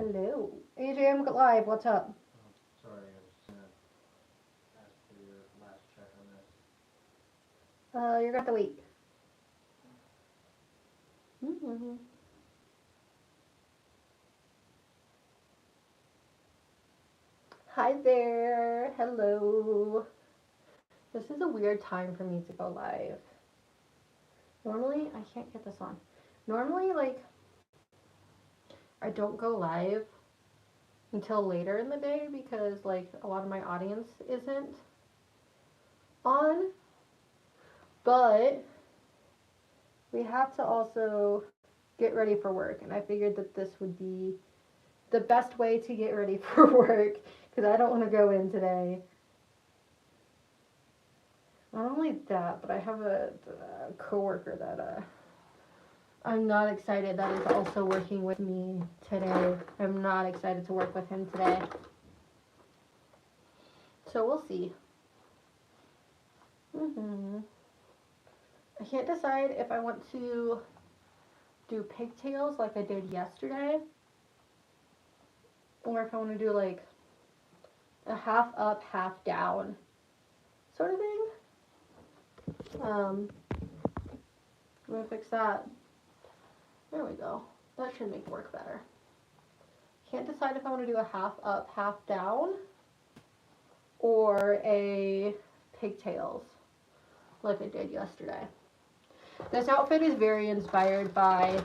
Hello. AJM Live, what's up? Sorry, I was gonna ask for your last check on this. You're gonna have to wait. Mm-hmm. Hi there. Hello. This is a weird time for me to go live. Normally, I can't get this on. Normally, like, I don't go live until later in the day because, like, a lot of my audience isn't on. But we have to also get ready for work, and I figured that this would be the best way to get ready for work because I don't want to go in today. Not only that, but I have a coworker that I'm not excited that is also working with me today. I'm not excited to work with him today. So we'll see. I can't decide if I want to do pigtails like I did yesterday, or if I want to do like a half up, half down sort of thing. I'm gonna fix that. There we go. That should make work better. Can't decide if I want to do a half up, half down, or a pigtails like I did yesterday. This outfit is very inspired by,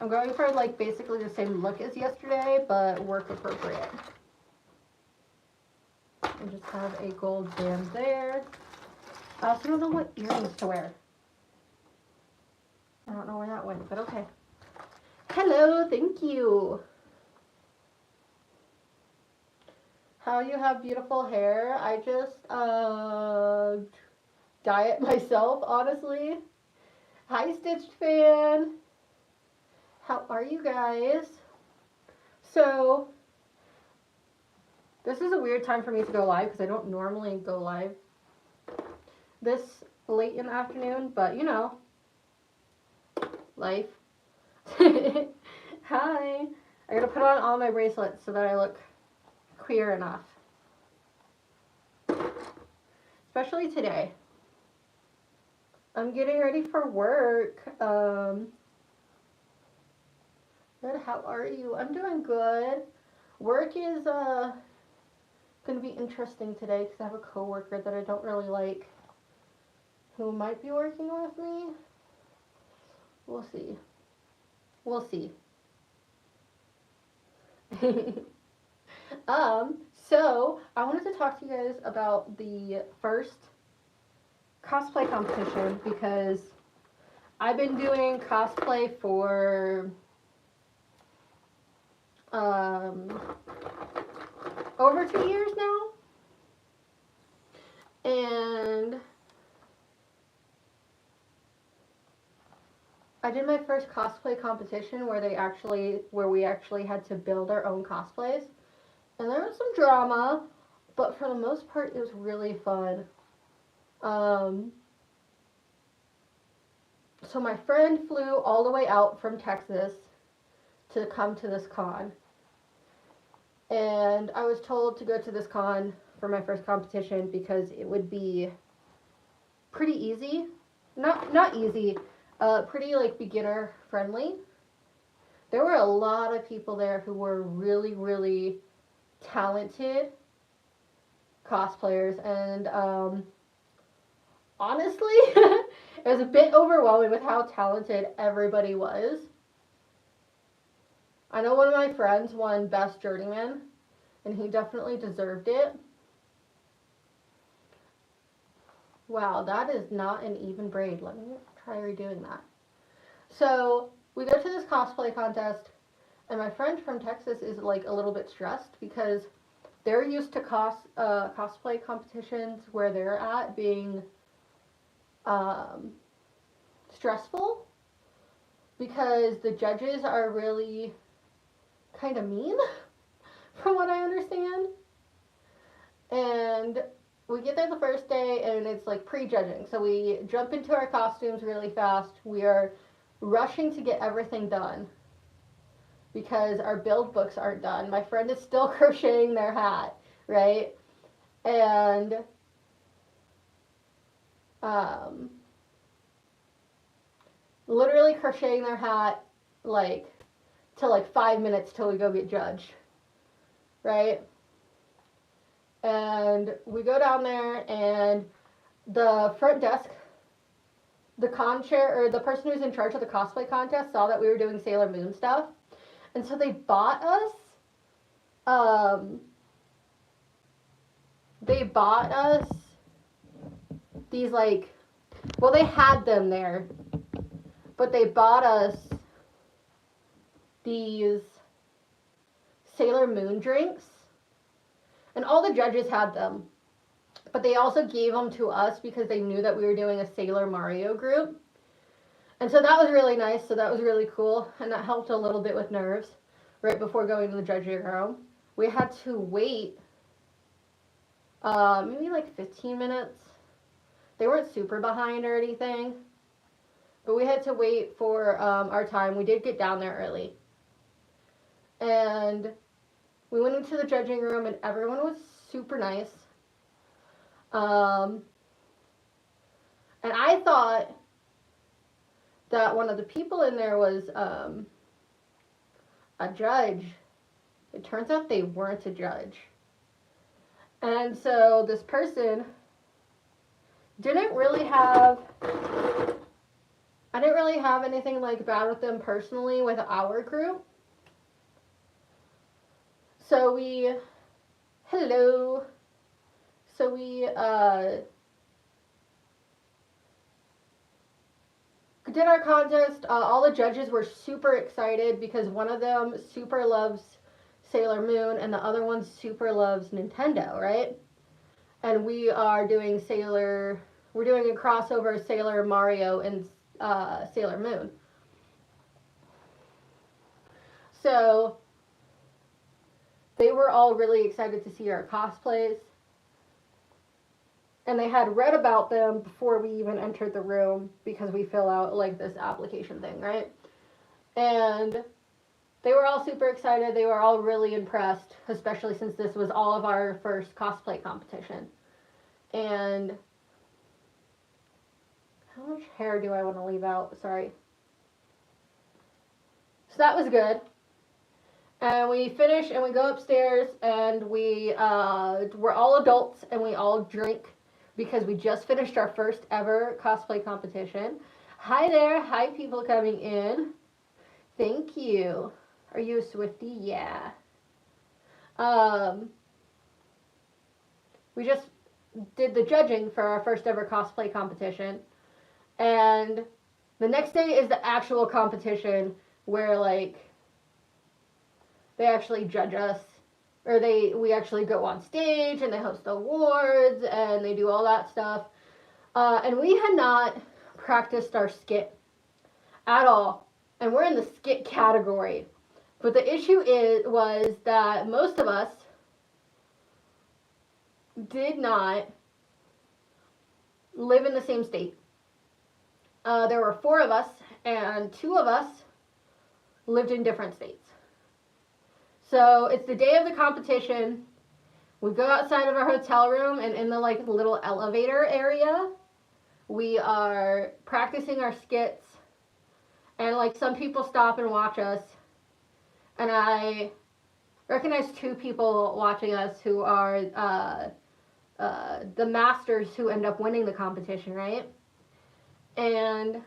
I'm going for like basically the same look as yesterday, but work appropriate. I just have a gold band there. I also don't know what earrings to wear. I don't know where that went, but okay. Hello, thank you. How you have beautiful hair? I just dye it myself, honestly. Hi, Stitched Fan. How are you guys? So, this is a weird time for me to go live because I don't normally go live this late in the afternoon, but you know, life. Hi. I gotta put on all my bracelets so that I look queer enough. Especially today. I'm getting ready for work. Good, how are you? I'm doing good. Work is gonna be interesting today because I have a coworker that I don't really like who might be working with me. We'll see. We'll see. So I wanted to talk to you guys about the first cosplay competition because I've been doing cosplay for over 2 years now, and I did my first cosplay competition where we actually had to build our own cosplays, and there was some drama, but for the most part it was really fun. So my friend flew all the way out from Texas to come to this con, and I was told to go to this con for my first competition because it would be pretty easy, not easy, pretty like beginner friendly. There were a lot of people there who were really, really talented cosplayers, and honestly, it was a bit overwhelming with how talented everybody was. I know one of my friends won Best Journeyman, and he definitely deserved it. Wow, that is not an even braid. Let me try redoing that. So, we go to this cosplay contest, and my friend from Texas is like a little bit stressed because they're used to cosplay competitions where they're at being stressful because the judges are really kind of mean from what I understand. And we get there the first day and it's like pre-judging. So we jump into our costumes really fast. We are rushing to get everything done. because our build books aren't done. My friend is still crocheting their hat, right? And literally crocheting their hat like till like 5 minutes till we go get judged, right? And we go down there, and the front desk, the con chair, or the person who's in charge of the cosplay contest, saw that we were doing Sailor Moon stuff, and so they bought us these, like, well, they had them there, but they bought us these Sailor Moon drinks, and all the judges had them, but they also gave them to us because they knew that we were doing a Sailor Mario group. And so that was really nice. So that was really cool, and that helped a little bit with nerves right before going to the judging room. We had to wait maybe like 15 minutes. They weren't super behind or anything, but we had to wait for our time. We did get down there early, and we went into the judging room, and everyone was super nice. And I thought that one of the people in there was a judge. It turns out they weren't a judge. And so this person didn't really have, I didn't really have anything like bad with them personally with our group. So we, hello. So we did our contest. All the judges were super excited because one of them super loves Sailor Moon and the other one super loves Nintendo, right? And we are doing we're doing a crossover Sailor Mario and Sailor Moon. So they were all really excited to see our cosplays. And they had read about them before we even entered the room because we fill out like this application thing, right? And they were all super excited. They were all really impressed, especially since this was all of our first cosplay competition. And how much hair do I want to leave out? Sorry. So that was good. And we finish and we go upstairs, and we're all adults and we all drink because we just finished our first ever cosplay competition. Hi there. Hi, people coming in. Thank you. Are you a Swiftie? Yeah. We just did the judging for our first ever cosplay competition. And the next day is the actual competition where, like, they actually judge us. Or we actually go on stage and they host the awards and they do all that stuff. And we had not practiced our skit at all. And we're in the skit category. But the issue was that most of us did not live in the same state. There were 4 of us, and 2 of us lived in different states. So it's the day of the competition. We go outside of our hotel room, and in the like little elevator area, we are practicing our skits. And like some people stop and watch us. And I recognize 2 people watching us who are the masters who end up winning the competition, right? And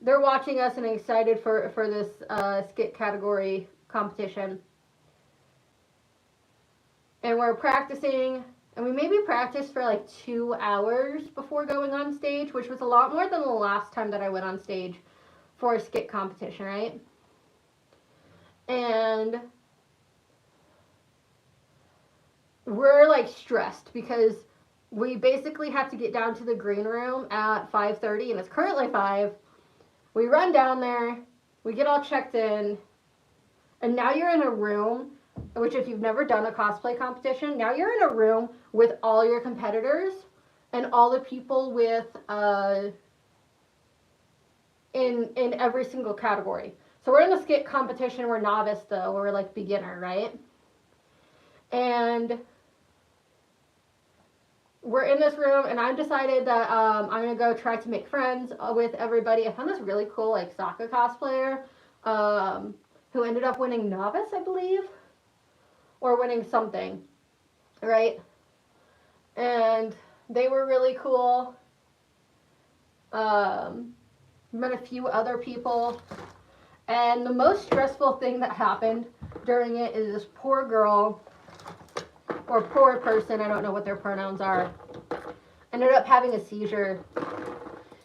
they're watching us and excited for this skit category competition. And we're practicing, and we maybe practiced for like 2 hours before going on stage, which was a lot more than the last time that I went on stage for a skit competition, right? And we're like stressed because we basically have to get down to the green room at 5:30, and it's currently 5. We run down there, we get all checked in, and now you're in a room, which if you've never done a cosplay competition, now you're in a room with all your competitors and all the people with in every single category. So we're in the skit competition. We're novice though. We're like beginner, right? And we're in this room, and I've decided that I'm gonna go try to make friends with everybody. I found this really cool like soccer cosplayer who ended up winning novice, I believe, or winning something, right? And they were really cool. Met a few other people, and the most stressful thing that happened during it is this poor girl or poor person, I don't know what their pronouns are, ended up having a seizure.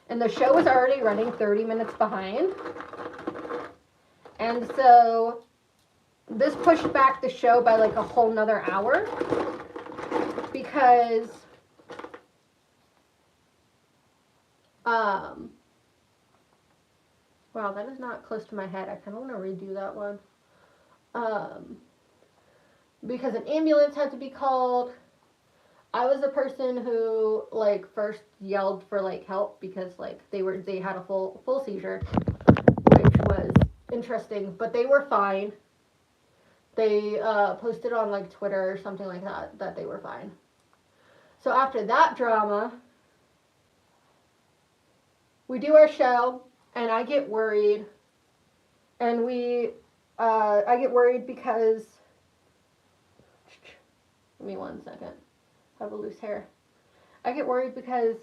And the show was already running 30 minutes behind. And so this pushed back the show by like a whole nother hour because wow, that is not close to my head. I kind of want to redo that one. Because an ambulance had to be called. I was the person who like first yelled for like help because like they had a full seizure, which was interesting, but they were fine. They posted on like Twitter or something like that they were fine. So after that drama, we do our show, and I get worried, and I get worried because, give me 1 second, I have a loose hair. I get worried because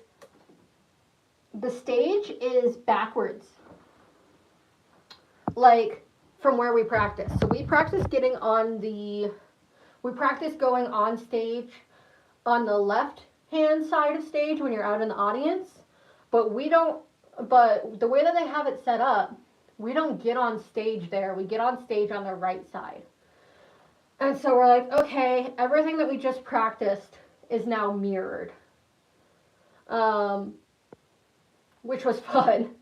the stage is backwards, like from where we practice. So we practice going on stage on the left hand side of stage when you're out in the audience, but the way that they have it set up, we don't get on stage there. We get on stage on the right side. And so we're like, okay, everything that we just practiced is now mirrored. Which was fun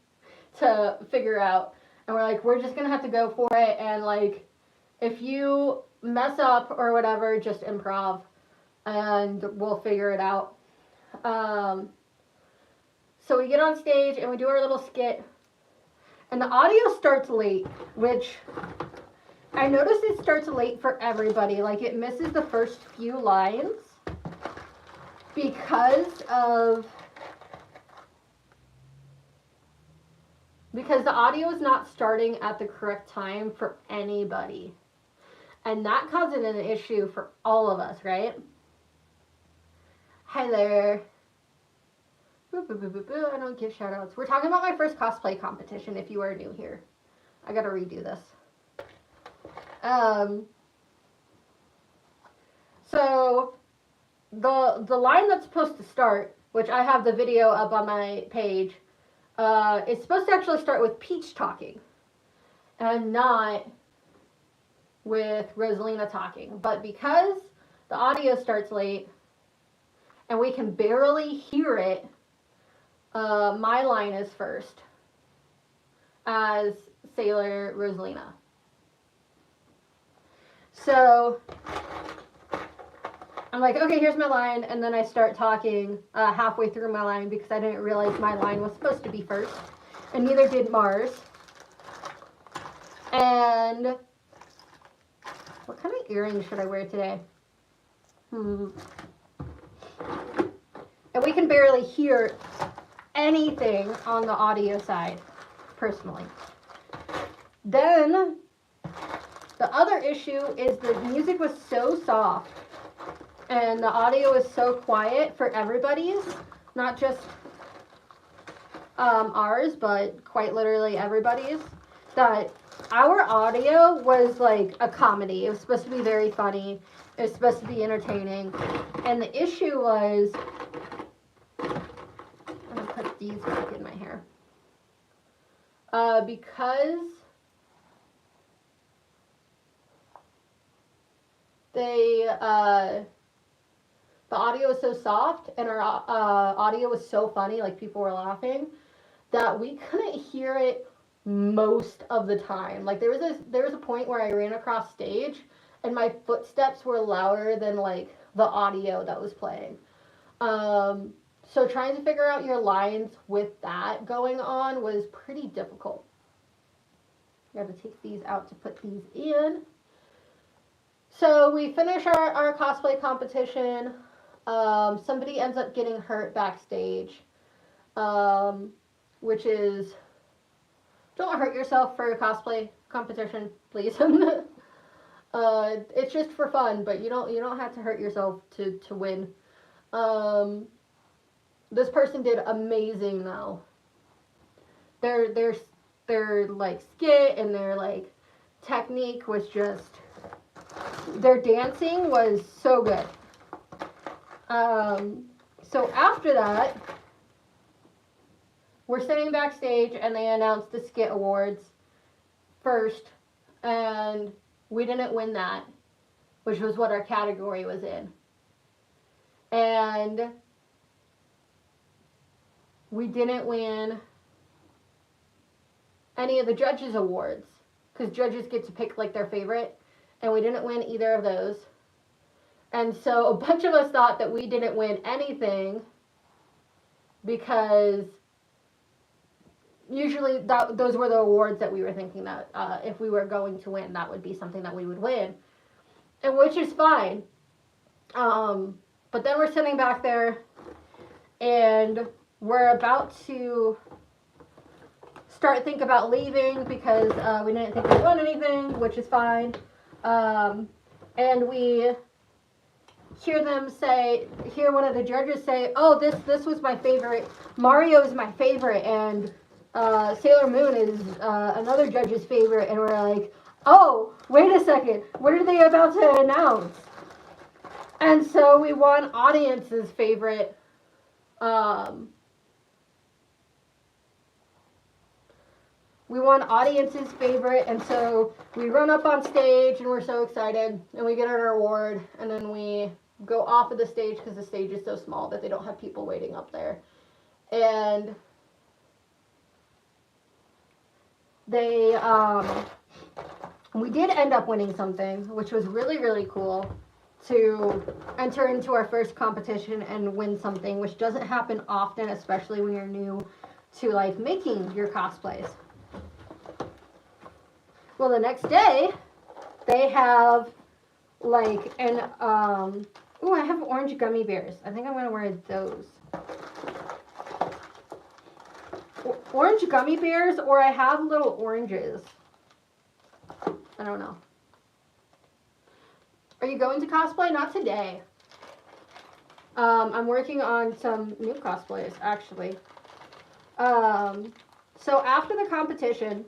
to figure out. And we're like, we're just going to have to go for it. And like, if you mess up or whatever, just improv and we'll figure it out. So we get on stage and we do our little skit. And the audio starts late, which I noticed it starts late for everybody. Like it misses the first few lines because the audio is not starting at the correct time for anybody. And that causes an issue for all of us, right? Hi there. I don't give shout outs. We're talking about my first cosplay competition if you are new here. I gotta redo this. So the line that's supposed to start, which I have the video up on my page, it's supposed to actually start with Peach talking and not with Rosalina talking. But because the audio starts late and we can barely hear it, my line is first as Sailor Rosalina. So I'm like, okay, here's my line, and then I start talking halfway through my line because I didn't realize my line was supposed to be first, and neither did Mars. And what kind of earrings should I wear today? And we can barely hear anything on the audio side, personally. Then the other issue is the music was so soft and the audio is so quiet for everybody's, not just ours, but quite literally everybody's, that our audio was like a comedy. It was supposed to be very funny. It was supposed to be entertaining. And the issue was, I'm going to put these back in my hair. Because the audio was so soft and our audio was so funny, like people were laughing, that we couldn't hear it most of the time. Like there was a point where I ran across stage and my footsteps were louder than like the audio that was playing. So trying to figure out your lines with that going on was pretty difficult. Got to take these out to put these in. So we finish our cosplay competition. Somebody ends up getting hurt backstage, which is, don't hurt yourself for a cosplay competition, please. It's just for fun, but you don't have to hurt yourself to win. This person did amazing though. Their like skit and their like technique was just, their dancing was so good. So after that, we're sitting backstage and they announced the Skit Awards first, and we didn't win that, which was what our category was in. And we didn't win any of the judges' awards, because judges get to pick like their favorite, and we didn't win either of those. And so a bunch of us thought that we didn't win anything, because usually those were the awards that we were thinking that if we were going to win, that would be something that we would win, and which is fine. But then we're sitting back there, and we're about to start think about leaving because we didn't think we won anything, which is fine. And we hear one of the judges say, "Oh, this was my favorite. Mario is my favorite, and Sailor Moon is another judge's favorite." And we're like, "Oh, wait a second. What are they about to announce?" And so we won audience's favorite. We won audience's favorite, and so we run up on stage, and we're so excited, and we get our award, and then we go off of the stage because the stage is so small that they don't have people waiting up there. And they, we did end up winning something, which was really, really cool, to enter into our first competition and win something, which doesn't happen often, especially when you're new to like making your cosplays. Well, the next day, they have like an, ooh, I have orange gummy bears. I think I'm going to wear those. Orange gummy bears, or I have little oranges. I don't know. Are you going to cosplay? Not today. I'm working on some new cosplays, actually. So after the competition,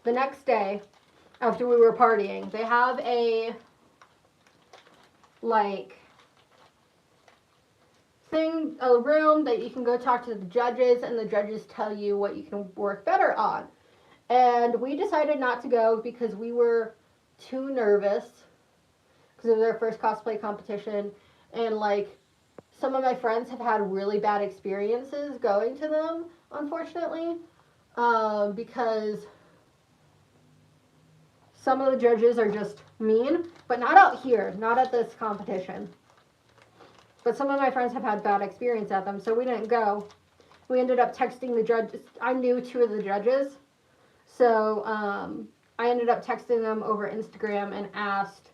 the next day, after we were partying, they have a, like, thing, a room that you can go talk to the judges, and the judges tell you what you can work better on. And we decided not to go because we were too nervous, because it was our first cosplay competition, and, like, some of my friends have had really bad experiences going to them, unfortunately, because some of the judges are just mean, but not out here, not at this competition. But some of my friends have had bad experience at them, so we didn't go. We ended up texting the judges. I knew two of the judges, so I ended up texting them over Instagram and asked,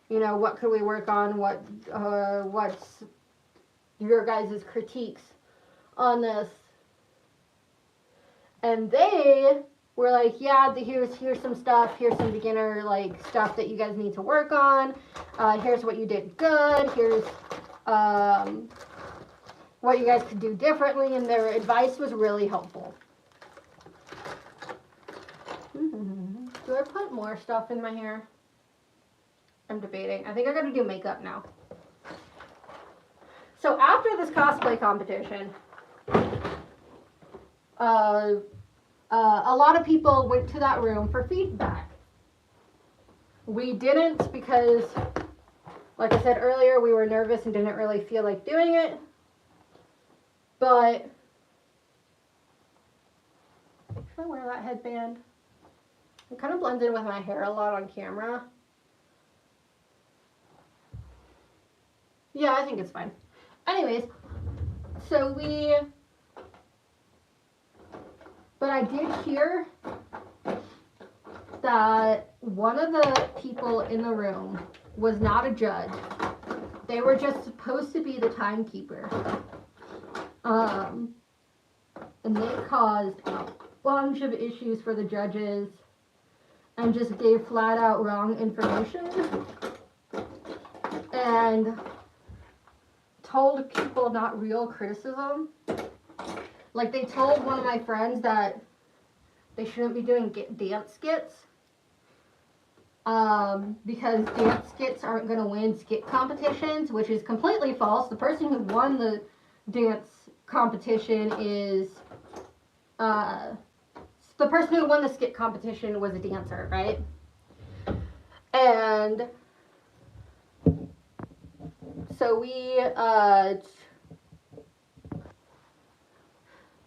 you know, what could we work on? What's your guys' critiques on this? And they were like, yeah, here's some stuff. Here's some beginner like stuff that you guys need to work on. Here's what you did good. Here's what you guys could do differently. And their advice was really helpful. Do I put more stuff in my hair? I'm debating. I think I gotta do makeup now. So after this cosplay competition, a lot of people went to that room for feedback. We didn't because, like I said earlier, we were nervous and didn't really feel like doing it. But, should I wear that headband? It kind of blends in with my hair a lot on camera. Yeah, I think it's fine. Anyways, so but I did hear that one of the people in the room was not a judge. They were just supposed to be the timekeeper. And they caused a bunch of issues for the judges and just gave flat out wrong information and told people not real criticism. Like, they told one of my friends that they shouldn't be doing dance skits because dance skits aren't going to win skit competitions, which is completely false. The person who won the dance competition is the person who won the skit competition was a dancer, right? And so we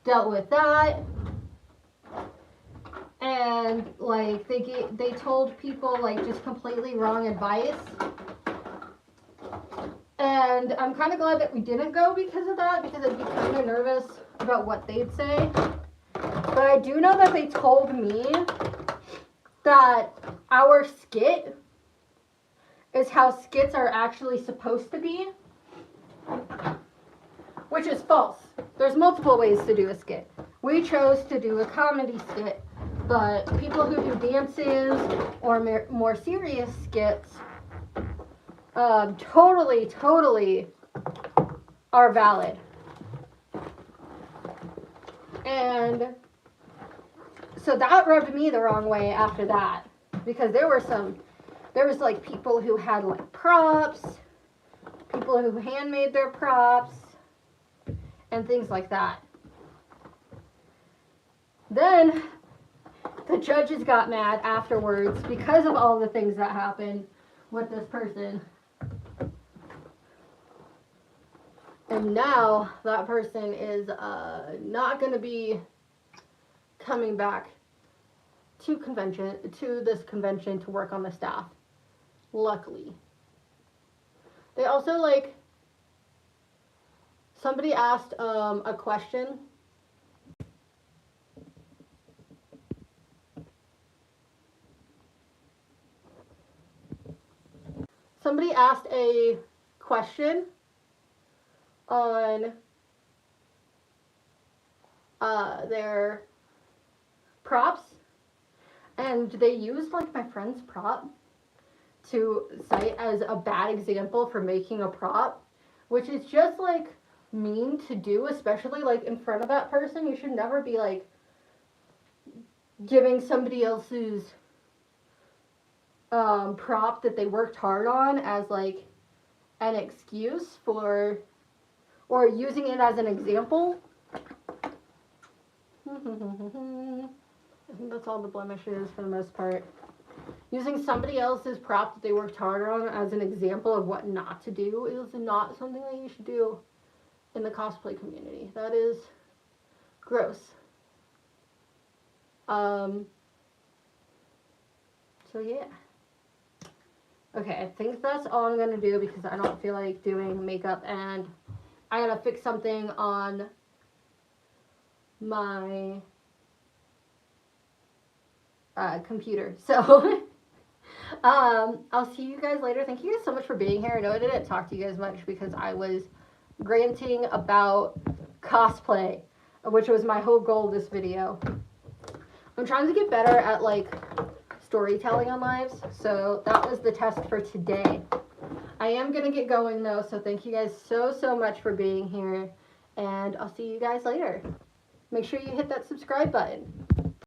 dealt with that. And like they told people like just completely wrong advice. And I'm kind of glad that we didn't go because of that, because I'd be kind of nervous about what they'd say. But I do know that they told me that our skit is how skits are actually supposed to be, which is false. There's multiple ways to do a skit. We chose to do a comedy skit, but people who do dances or more serious skits totally are valid. And so that rubbed me the wrong way after that, because there was like people who had like props, people who handmade their props, and things like that. Then the judges got mad afterwards because of all the things that happened with this person. And now that person is not going to be coming back to this convention to work on the staff. Luckily. They also, like, somebody asked a question. Somebody asked a question on their props, and they used like my friend's prop to cite as a bad example for making a prop, which is just like mean to do, especially like in front of that person. You should never be like giving somebody else's prop that they worked hard on as like an excuse for, or using it as an example. I think that's all the blemishes for the most part. Using somebody else's prop that they worked hard on as an example of what not to do is not something that you should do in the cosplay community. That is gross. So yeah. Okay, I think that's all I'm gonna do because I don't feel like doing makeup, and I gotta fix something on my computer. So I'll see you guys later. Thank you guys so much for being here. I know I didn't talk to you guys much because I was ranting about cosplay, which was my whole goal of this video. I'm trying to get better at like storytelling on lives, so that was the test for today. I am gonna get going though, so thank you guys so much for being here, and I'll see you guys later. Make sure you hit that subscribe button.